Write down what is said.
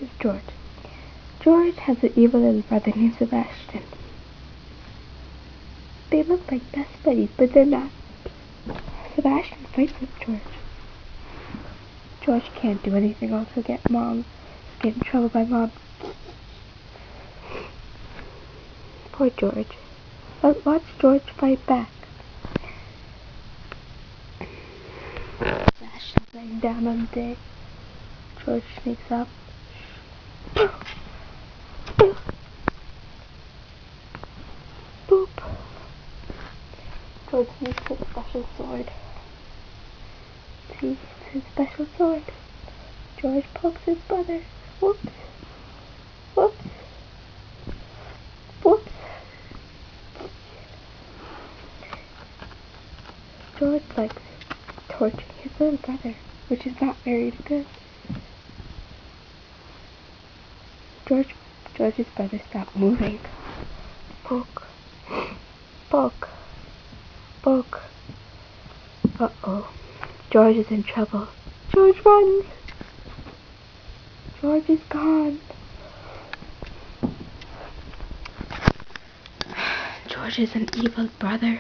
is George. George has an evil little brother named Sebastian. They look like best buddies, but they're not. Sebastian fights with George. George can't do anything else. He'll get in trouble by Mom. Poor George. But watch George fight back. Sebastian's laying down on the day. George sneaks up. Boop. George needs his special sword. See, it's his special sword. George pokes his brother. Whoops. Whoops. Whoops. George likes torturing his little brother, which is not very good. George's brother stopped moving. Poke. Poke. Poke. Uh-oh. George is in trouble. George runs. George is gone. George is an evil brother.